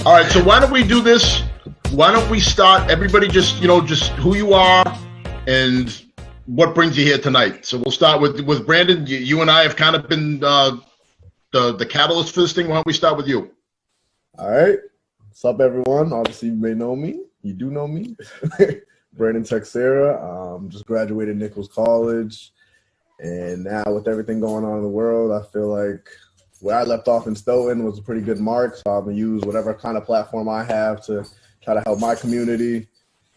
All right, so why don't we do this? Why don't we start, everybody just who you are and what brings you here tonight. So we'll start with Brandon. You and I have kind of been the catalyst for this thing. Why don't we start with you? All right. What's up, everyone? Obviously, you may know me. You do know me. Brandon Texera. Just graduated Nichols College. And now with everything going on in the world, I feel like where I left off in Stoughton was a pretty good mark. So I'm going to use whatever kind of platform I have to try to help my community.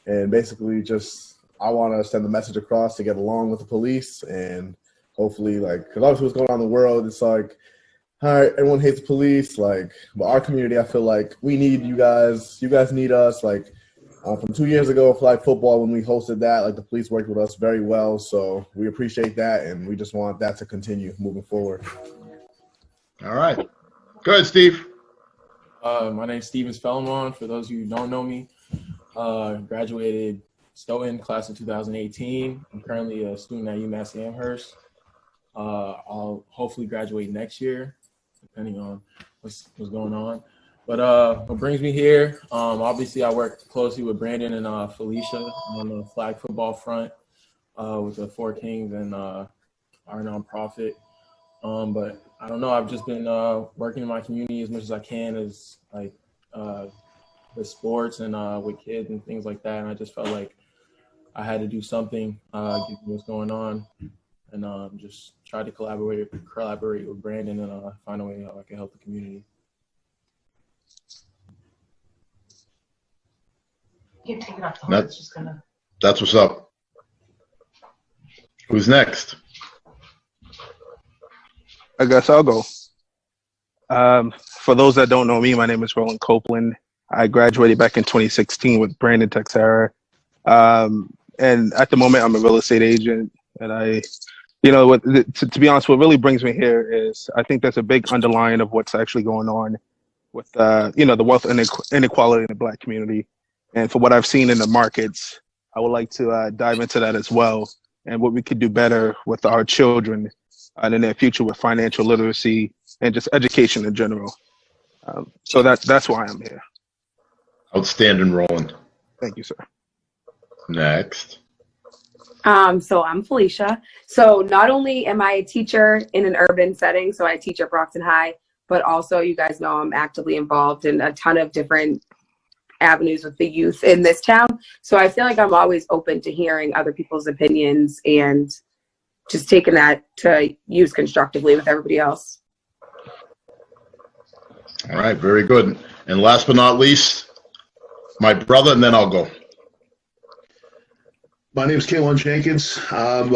And basically I want to send the message across to get along with the police. And hopefully, because obviously what's going on in the world, it's like, all right, everyone hates the police. But our community, I feel like we need you guys. You guys need us. From 2 years ago, flag football, when we hosted that, the police worked with us very well. So we appreciate that, and we just want that to continue moving forward. All right. Go ahead, Steve. My name's Steven Spellemon. For those of you who don't know me, graduated Stoughton, class of 2018. I'm currently a student at UMass Amherst. I'll hopefully graduate next year, depending on what's going on. But what brings me here, obviously I work closely with Brandon and Felicia on the flag football front with the Four Kings and our nonprofit. But I don't know, I've just been working in my community as much as I can as with sports and with kids and things like that. And I just felt like I had to do something given what's going on. And just try to collaborate with Brandon and find a way how I can help the community. You take it off the horse. It's just gonna. That's what's up. Who's next? I guess I'll go. For those that don't know me, my name is Roland Copeland. I graduated back in 2016 with Brandon Texera. And at the moment, I'm a real estate agent. And to be honest, what really brings me here is I think there's a big underlying of what's actually going on with, the wealth inequality in the Black community. And for what I've seen in the markets, I would like to dive into that as well and what we could do better with our children in their future with financial literacy and just education in general. So that's why I'm here. Outstanding, Roland. Thank you, sir. Next. So I'm Felicia. So not only am I a teacher in an urban setting, so I teach at Brockton High, but also you guys know I'm actively involved in a ton of different avenues with the youth in this town. So I feel like I'm always open to hearing other people's opinions and just taking that to use constructively with everybody else. All right, very good. And last but not least, my brother, and then I'll go. My name is Kalen Jenkins. I'm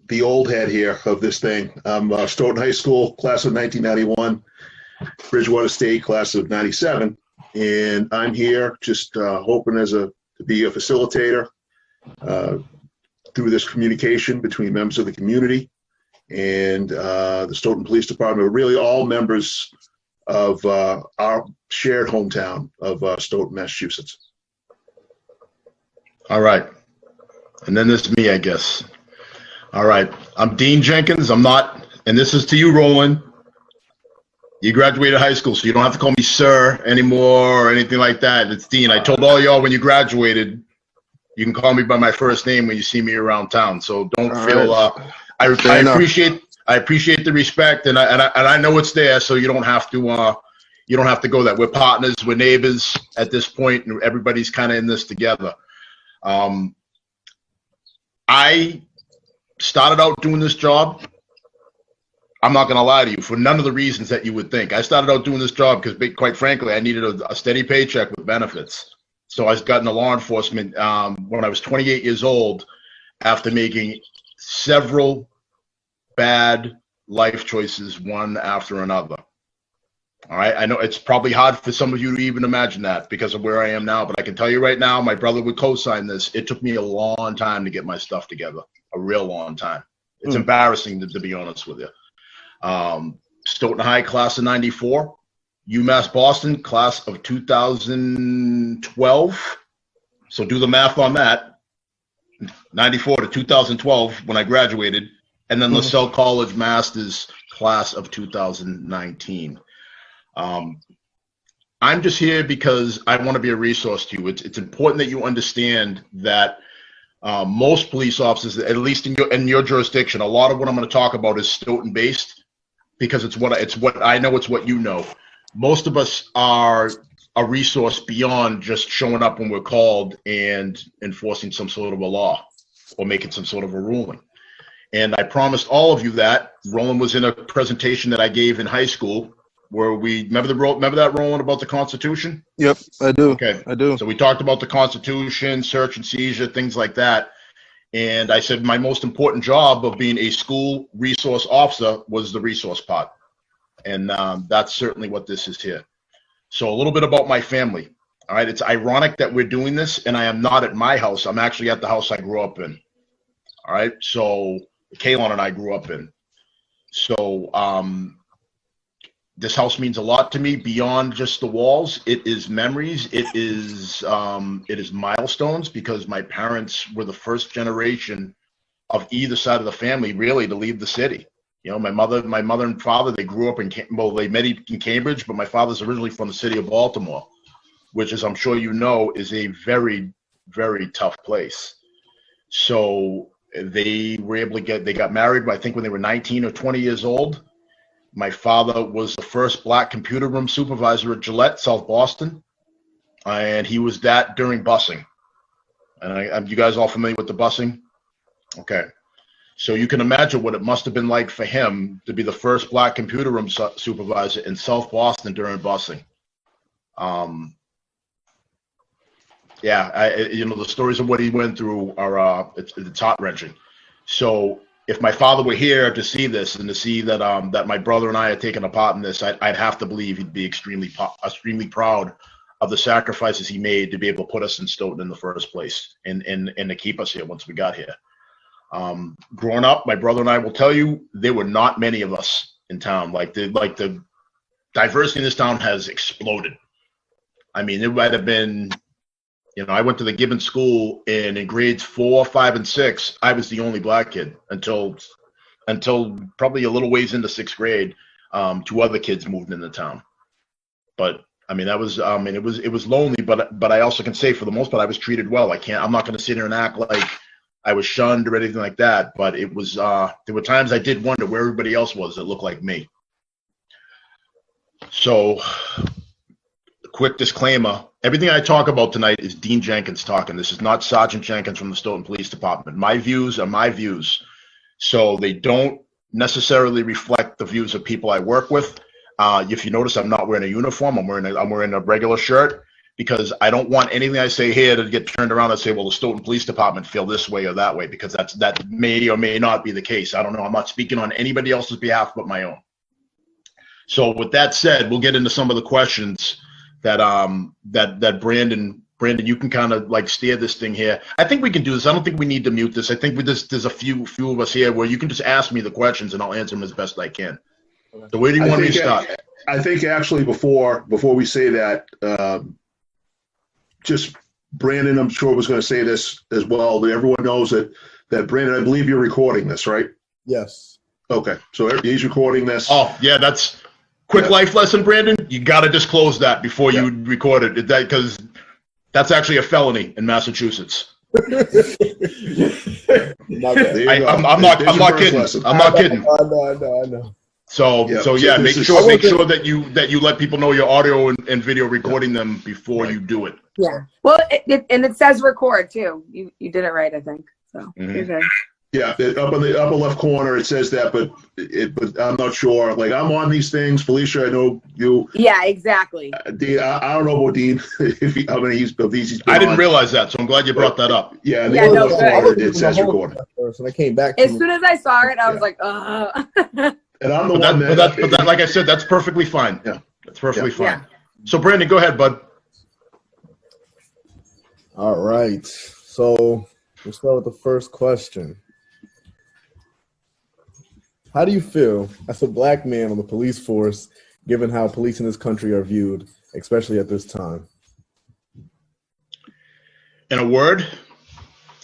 the old head here of this thing. I'm Stoughton High School, class of 1991, Bridgewater State, class of 97. And I'm here just hoping to be a facilitator through this communication between members of the community and the Stoughton Police Department, really all members of our shared hometown of Stoughton, Massachusetts. All right. And then there's me, I guess. All right. I'm Dean Jenkins. I'm not, and this is to you, Roland. You graduated high school, so you don't have to call me sir anymore or anything like that. It's Dean. I told all y'all when you graduated, you can call me by my first name when you see me around town. So don't feel. I appreciate the respect, and I know it's there, so you don't have to go that. We're partners, we're neighbors at this point, and everybody's kind of in this together. I started out doing this job. I'm not going to lie to you, for none of the reasons that you would think. I started out doing this job because, quite frankly, I needed a steady paycheck with benefits. So I got into law enforcement when I was 28 years old after making several bad life choices, one after another. All right, I know it's probably hard for some of you to even imagine that because of where I am now, but I can tell you right now, my brother would co-sign this. It took me a long time to get my stuff together, a real long time. It's embarrassing to be honest with you. Stoughton High, class of 94, UMass Boston, class of 2012. So do the math on that. 94 to 2012 when I graduated, and then LaSalle College Masters, class of 2019. I'm I'm just here because I want to be a resource to you. It's important that you understand that most police officers, at least in your jurisdiction, a lot of what I'm going to talk about is Stoughton based, because it's what I know, it's what you know. Most of us are a resource beyond just showing up when we're called and enforcing some sort of a law or making some sort of a ruling. And I promised all of you that. Roland was in a presentation that I gave in high school where remember that, Roland, about the Constitution? Yep, I do. Okay. I do. So we talked about the Constitution, search and seizure, things like that. And I said my most important job of being a school resource officer was the resource part. And that's certainly what this is here. So a little bit about my family. All right. It's ironic that we're doing this, and I am not at my house. I'm actually at the house I grew up in. All right. So Kaylon and I grew up in. So this house means a lot to me beyond just the walls. It is memories. It is milestones, because my parents were the first generation of either side of the family really to leave the city. You know, my mother and father, they grew up they met in Cambridge, but my father's originally from the city of Baltimore, which, as I'm sure you know, is a very, very tough place. So they were able to they got married, I think, when they were 19 or 20 years old. My father was the first black computer room supervisor at Gillette, South Boston, and he was that during busing. And you guys all familiar with the busing? Okay. So you can imagine what it must have been like for him to be the first black computer room supervisor in South Boston during busing. The stories of what he went through are it's heart-wrenching. So if my father were here to see this and to see that that my brother and I had taken a part in this, I'd have to believe he'd be extremely proud of the sacrifices he made to be able to put us in Stoughton in the first place and to keep us here once we got here. Growing up, my brother and I will tell you, there were not many of us in town. Like the diversity in this town has exploded. I mean, it might have been, I went to the Gibbon School, and in grades 4, 5, and 6, I was the only black kid until probably a little ways into 6th grade. 2 other kids moved into town. But I mean, it was lonely, but I also can say for the most part I was treated well. I'm not going to sit here and act like I was shunned or anything like that. But it was there were times I did wonder where everybody else was that looked like me. So, quick disclaimer: everything I talk about tonight is Dean Jenkins talking. This is not Sergeant Jenkins from the Stoughton Police Department. My views are my views, so they don't necessarily reflect the views of people I work with. If you notice, I'm not wearing a uniform. I'm wearing a regular shirt, because I don't want anything I say here to get turned around and say, well, the Stoughton Police Department feel this way or that way, because that may or may not be the case. I don't know. I'm not speaking on anybody else's behalf but my own. So with that said, we'll get into some of the questions that Brandon, you can kind of like steer this thing here. I think we can do this. I don't think we need to mute this. I think there's a few of us here where you can just ask me the questions and I'll answer them as best I can. So where do you want me to start? I think actually before we say that, just Brandon, I'm sure was going to say this as well. That everyone knows that Brandon, I believe you're recording this, right? Yes. Okay, so he's recording this. Oh yeah, that's quick life lesson, Brandon. You got to disclose that before you record it, because that's actually a felony in Massachusetts. My bad. I'm not kidding. I'm not kidding. I know. So make sure that you let people know your audio and video recording them before you do it. Yeah. Well, it says record too. You did it right, I think. So you're good. Yeah, up in the upper left corner it says that, but I'm not sure. Like, I'm on these things, Felicia. I know you. Yeah, exactly. Dean, I don't know about Dean how many of these he's been I didn't on. realize that, so I'm glad you brought that up. Yeah, the upper no, left corner it says recording. And I came back. As soon as I saw it, I was like, And I'm the But one that, like I said, that's perfectly fine. Yeah. That's perfectly fine. Yeah. So Brandon, go ahead, bud. All right. So we'll start with the first question. How do you feel as a black man on the police force, given how police in this country are viewed, especially at this time? In a word,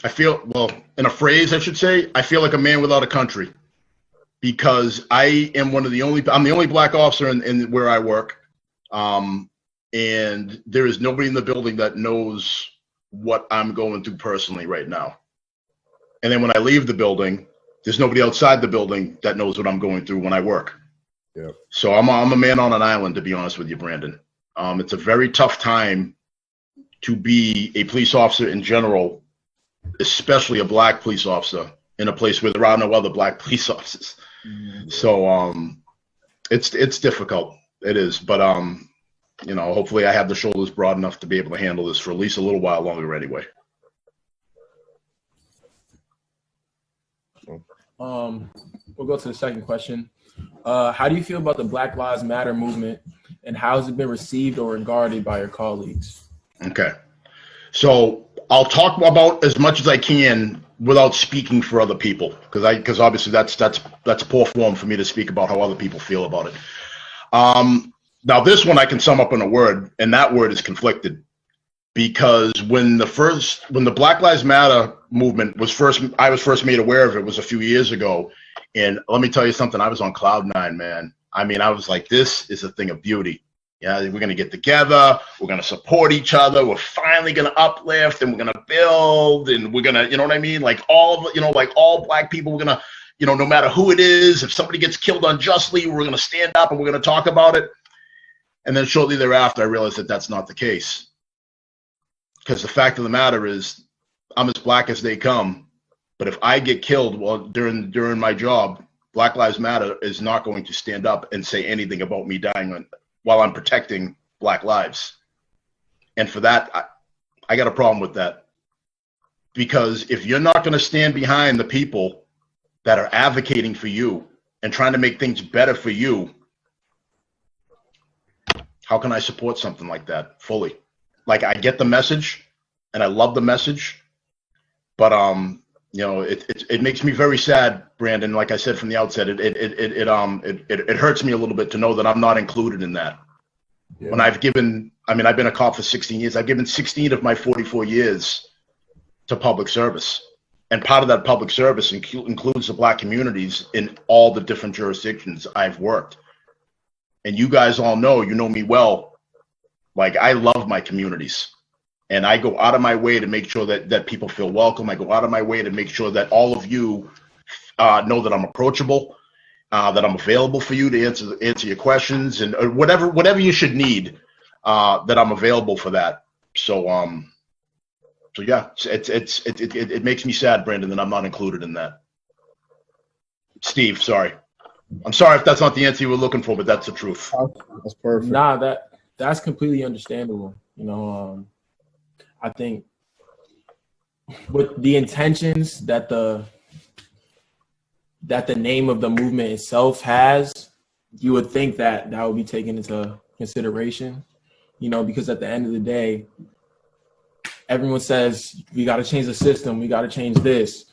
in a phrase, I should say, I feel like a man without a country, because I'm the only black officer in where I work. and there is nobody in the building that knows what I'm going through personally right now. And then when I leave the building, there's nobody outside the building that knows what I'm going through when I work. Yeah. So I'm a man on an island, to be honest with you, Brandon. It's a very tough time to be a police officer in general, especially a black police officer in a place where there are no other black police officers. Mm-hmm. So it's difficult. It is, but you know, hopefully I have the shoulders broad enough to be able to handle this for at least a little while longer anyway. We'll go to the second question. How do you feel about the Black Lives Matter movement, and how has it been received or regarded by your colleagues? Okay. So I'll talk about as much as I can without speaking for other people, because obviously that's poor form for me to speak about how other people feel about it. Now this one I can sum up in a word, and that word is conflicted. Because when the Black Lives Matter movement I was first made aware of it was a few years ago. And let me tell you something, I was on cloud nine, man. I mean, I was like, this is a thing of beauty. Yeah, we're going to get together. We're going to support each other. We're finally going to uplift, and we're going to build, and we're going to, you know what I mean? Like all black people, we're going to, you know, no matter who it is, if somebody gets killed unjustly, we're going to stand up and we're going to talk about it. And then shortly thereafter, I realized that that's not the case. Because the fact of the matter is, I'm as black as they come. But if I get killed during my job, Black Lives Matter is not going to stand up and say anything about me dying while I'm protecting black lives. And for that, I got a problem with that. Because if you're not going to stand behind the people that are advocating for you and trying to make things better for you, how can I support something like that fully? Like, I get the message and I love the message, but you know, it makes me very sad, Brandon. Like I said from the outset, it hurts me a little bit to know that I'm not included in that. Yeah. When I've been a cop for 16 years. I've given 16 of my 44 years to public service, and part of that public service includes the black communities in all the different jurisdictions I've worked. And you guys all know, you know me well. Like, I love my communities. And I go out of my way to make sure that people feel welcome. I go out of my way to make sure that all of you know that I'm approachable, that I'm available for you to answer your questions, and whatever you should need, that I'm available for that. So yeah, it makes me sad, Brandon, that I'm not included in that. Steve, sorry. I'm sorry if that's not the answer you were looking for, but that's the truth. That's perfect. Nah, that's completely understandable. You know, I think with the intentions that the name of the movement itself has, you would think that would be taken into consideration, you know, because at the end of the day, everyone says we got to change the system, we got to change this,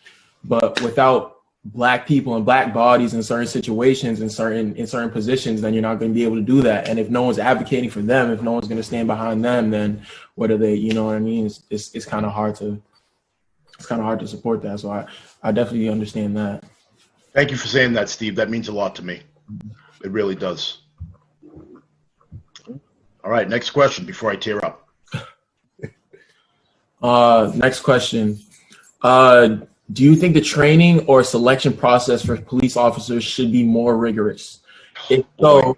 but without black people and black bodies in certain situations, in certain positions, then you're not going to be able to do that. And if no one's advocating for them, if no one's going to stand behind them, then what are they? You know what I mean? It's kind of hard to support that. So I definitely understand that. Thank you for saying that, Steve. That means a lot to me. It really does. All right, next question before I tear up. Next question. Do you think the training or selection process for police officers should be more rigorous? If so,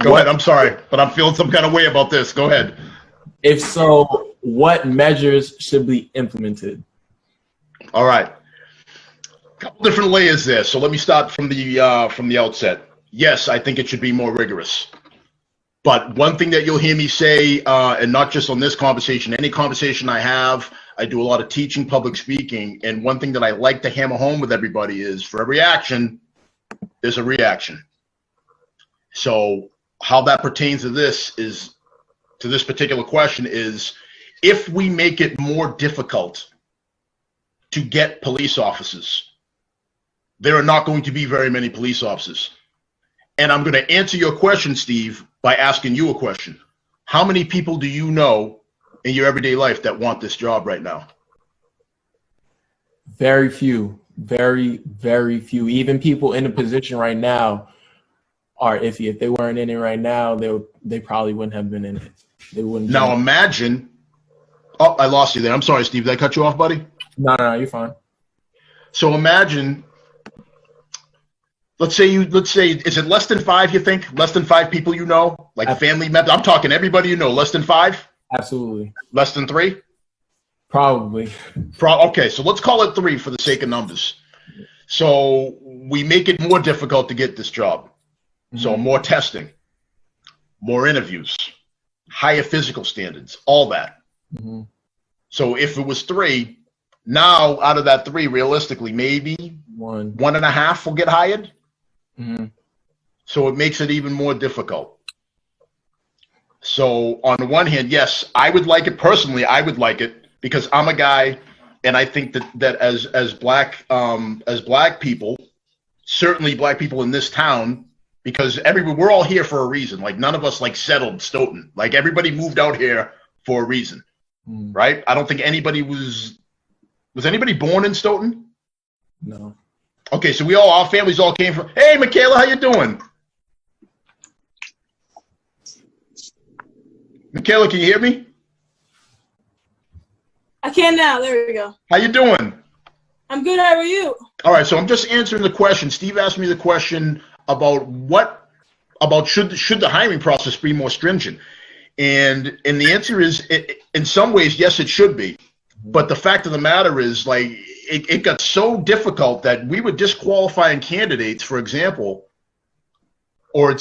go ahead. I'm sorry, but I'm feeling some kind of way about this. Go ahead. If so, what measures should be implemented? All right. A couple different layers there. So let me start from the outset. Yes, I think it should be more rigorous. But one thing that you'll hear me say, and not just on this conversation, any conversation I have, I do a lot of teaching, public speaking, and one thing that I like to hammer home with everybody is for every action, there's a reaction. So how that pertains to this particular question is, if we make it more difficult to get police officers, there are not going to be very many police officers. And I'm going to answer your question, Steve, by asking you a question. How many people do you know in your everyday life that want this job right now? Very few, very, very few. Even people in a position right now are iffy. If they weren't in it right now, they probably wouldn't have been in it. They wouldn't. Now imagine. Oh, I lost you there. I'm sorry, Steve. Did I cut you off, buddy? No, you're fine. So imagine. Let's say, is it less than 5, you think? Less than 5 people you know? Like family members? I'm talking everybody you know. Less than 5? Absolutely. Less than 3? Probably. Okay, so let's call it 3 for the sake of numbers. So we make it more difficult to get this job. Mm-hmm. So more testing, more interviews, higher physical standards, all that. Mm-hmm. So if it was 3, now out of that 3, realistically, maybe 1.5 will get hired. Mm-hmm. So it makes it even more difficult. So on the one hand, yes, I would like it personally. I would like it because I'm a guy, and I think that as black people, certainly black people in this town, because we're all here for a reason. Like none of us like settled Stoughton. Like everybody moved out here for a reason, right? I don't think anybody was anybody born in Stoughton? No. Okay, so our families all came from. Hey, Michaela, how you doing? Michaela, can you hear me? I can now. There we go. How you doing? I'm good. How are you? All right, so I'm just answering the question. Steve asked me the question about should the hiring process be more stringent, and the answer is, in some ways, yes, it should be. But the fact of the matter is, like, it got so difficult that we were disqualifying candidates, for example, or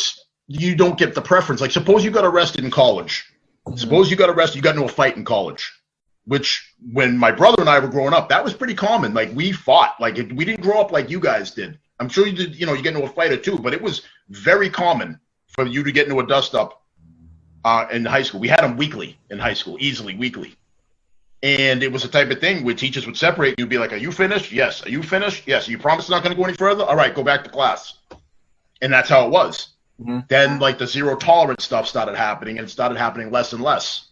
you don't get the preference. Like, suppose you got arrested in college. Mm-hmm. Suppose you got arrested, you got into a fight in college, which when my brother and I were growing up, that was pretty common. Like, we fought. Like, we didn't grow up like you guys did. I'm sure you did, you get into a fight or two, but it was very common for you to get into a dust-up in high school. We had them weekly in high school, easily weekly. And it was the type of thing where teachers would separate. You'd be like, are you finished? Yes. Are you finished? Yes. Are you promise not going to go any further? All right, go back to class. And that's how it was. Mm-hmm. Then, like, the zero tolerance stuff started happening, and it started happening less and less.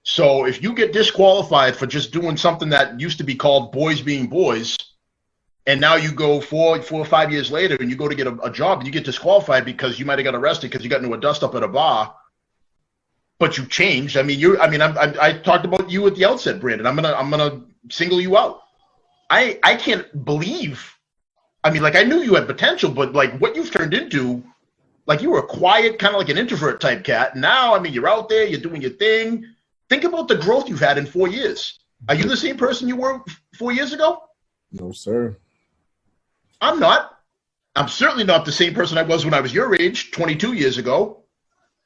So if you get disqualified for just doing something that used to be called boys being boys, and now you go 4 or 5 years later and you go to get a job and you get disqualified because you might have got arrested because you got into a dust-up at a bar, but you changed. I talked about you at the outset, Brandon. I'm gonna single you out. I can't believe. I knew you had potential, but like what you've turned into, like you were a quiet, kind of like an introvert type cat. Now, you're out there, you're doing your thing. Think about the growth you've had in 4 years. Are you the same person you were 4 years ago? No, sir. I'm not. I'm certainly not the same person I was when I was your age, 22 years ago.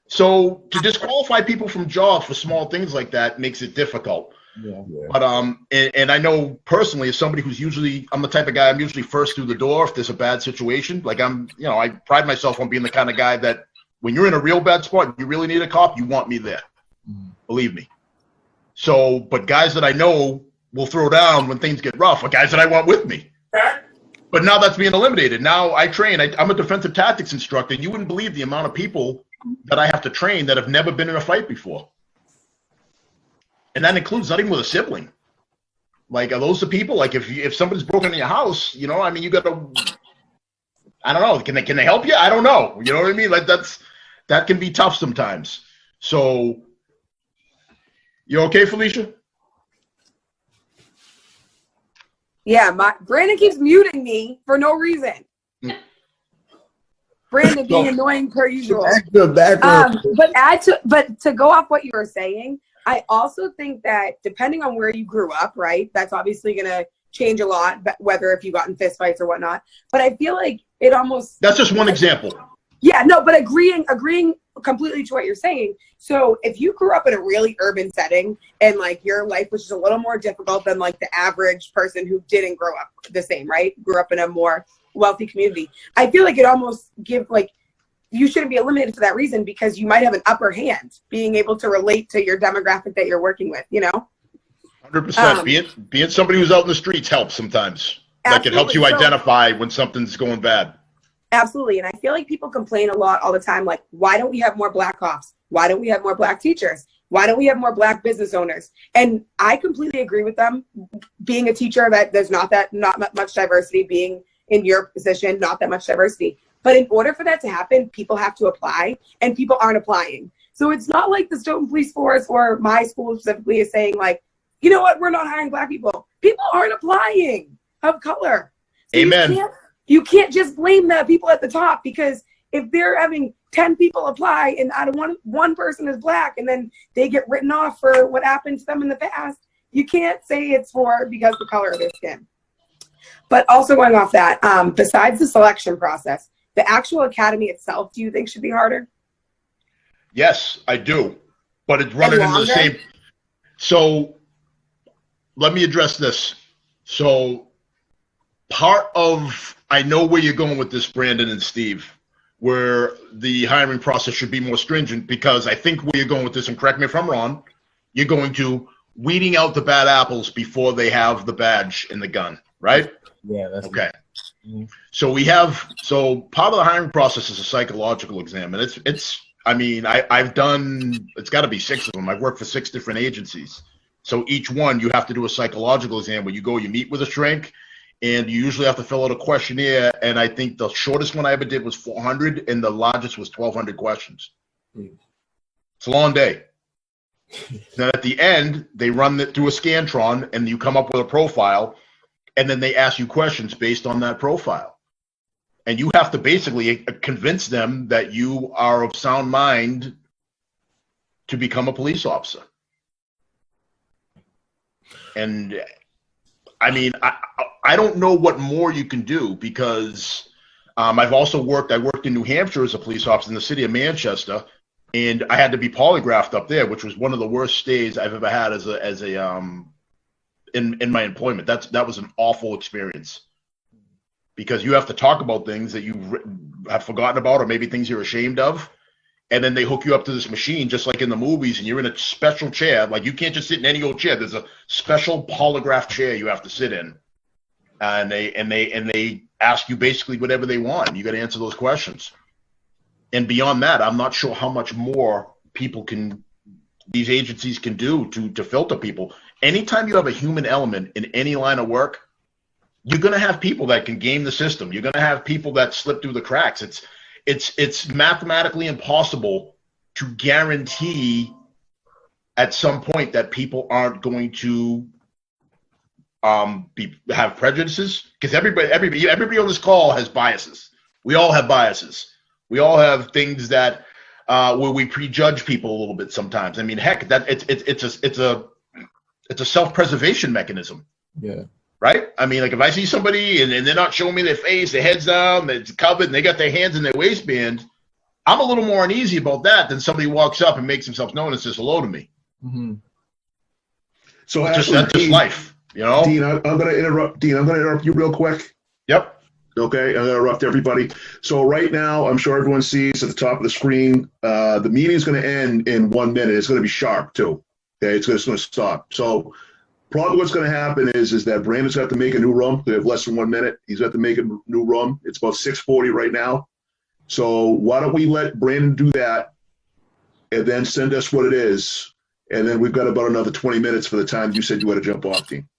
So to disqualify people from jobs for small things like that makes it difficult. Yeah. But and I know personally, as somebody who's I'm the type of guy, I'm usually first through the door if there's a bad situation. Like I pride myself on being the kind of guy that when you're in a real bad spot, you really need a cop, you want me there. Believe me. So, but guys that I know will throw down when things get rough are guys that I want with me. But now that's being eliminated. Now I train. I'm a defensive tactics instructor. You wouldn't believe the amount of people that I have to train that have never been in a fight before. And that includes not even with a sibling. Like, are those the people? Like, if somebody's broken in your house, you got to, I don't know. Can they help you? I don't know. You know what I mean? Like, that can be tough sometimes. So, you okay, Felicia? Yeah, Brandon keeps muting me for no reason. Brandon being annoying per usual. But to go off what you were saying, I also think that depending on where you grew up, right, that's obviously going to change a lot, whether if you got in fistfights or whatnot. But I feel like it almost... That's just one example. Yeah, no, but agreeing completely to what you're saying. So if you grew up in a really urban setting and like your life was just a little more difficult than like the average person who didn't grow up the same, right? Grew up in a more wealthy community. I feel like it almost you shouldn't be eliminated for that reason because you might have an upper hand being able to relate to your demographic that you're working with, 100%. Being somebody who's out in the streets helps sometimes. Like it helps you identify when something's going bad. Absolutely. And I feel like people complain a lot all the time, like, why don't we have more black cops? Why don't we have more black teachers? Why don't we have more black business owners? And I completely agree with them. Being a teacher, that there's not much diversity. Being in your position, not that much diversity. But in order for that to happen, people have to apply, and people aren't applying. So it's not like the Stoughton Police Force or my school specifically is saying like, you know what, we're not hiring Black people. People aren't applying of color. So Amen. You can't just blame the people at the top, because if they're having 10 people apply and out of one person is Black and then they get written off for what happened to them in the past, you can't say it's because of the color of their skin. But also going off that, besides the selection process, the actual academy itself, do you think should be harder? Yes, I do. But it's running into the same. So let me address this. So part of, I know where you're going with this, Brandon and Steve, where the hiring process should be more stringent, because I think where you're going with this, and correct me if I'm wrong, you're going to weeding out the bad apples before they have the badge and the gun, right? Yeah, that's okay. So so part of the hiring process is a psychological exam, and it's I mean, I've done, it's got to be 6 of them. I've worked for 6 different agencies. So each one, you have to do a psychological exam where you go, you meet with a shrink, and you usually have to fill out a questionnaire. And I think the shortest one I ever did was 400, and the largest was 1,200 questions. It's a long day. Then at the end, they run it through a Scantron, and you come up with a profile, and then they ask you questions based on that profile. And you have to basically convince them that you are of sound mind to become a police officer. And I mean, I don't know what more you can do, because I worked in New Hampshire as a police officer in the city of Manchester, and I had to be polygraphed up there, which was one of the worst stays I've ever had in my employment. That was an awful experience, because you have to talk about things that you have forgotten about, or maybe things you're ashamed of. And then they hook you up to this machine, just like in the movies, and you're in a special chair. Like, you can't just sit in any old chair. There's a special polygraph chair you have to sit in. And they ask you basically whatever they want, and you got to answer those questions. And beyond that, I'm not sure how much more these agencies can do to filter people. Anytime you have a human element in any line of work, you're going to have people that can game the system. You're going to have people that slip through the cracks. It's mathematically impossible to guarantee at some point that people aren't going to have prejudices, because everybody on this call has biases. We all have biases. We all have things that where we prejudge people a little bit sometimes. I mean, heck, that it's a self-preservation mechanism. Yeah. Right? I mean, like, if I see somebody and they're not showing me their face, their head's down, it's covered, and they got their hands in their waistband, I'm a little more uneasy about that than somebody walks up and makes themselves known and says hello to me. Mm-hmm. So that's just life, you know? Dean, I'm going to interrupt you real quick. Yep. Okay, I'm going to interrupt everybody. So right now, I'm sure everyone sees at the top of the screen, the meeting is going to end in 1 minute. It's going to be sharp, too. Okay, it's going to stop. So probably what's going to happen is that Brandon's going to have to make a new room. They have less than 1 minute. He's going to have to make a new room. It's about 6:40 right now. So why don't we let Brandon do that, and then send us what it is, and then we've got about another 20 minutes for the time you said you had to jump off, Dean.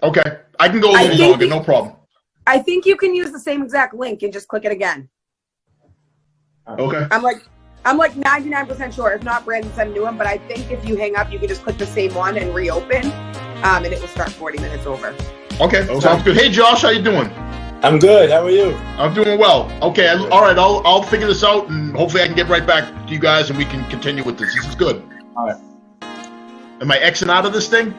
Okay, I can go a little longer, no problem. I think you can use the same exact link and just click it again. Okay. I'm like 99% sure. If not, Brandon sent a new one. But I think if you hang up, you can just click the same one and reopen, and it will start 40 minutes over. Okay, sounds good. Hey, Josh, how you doing? I'm good. How are you? I'm doing well. Okay, all right. I'll figure this out, and hopefully I can get right back to you guys, and we can continue with this. This is good. All right. Am I Xing out of this thing?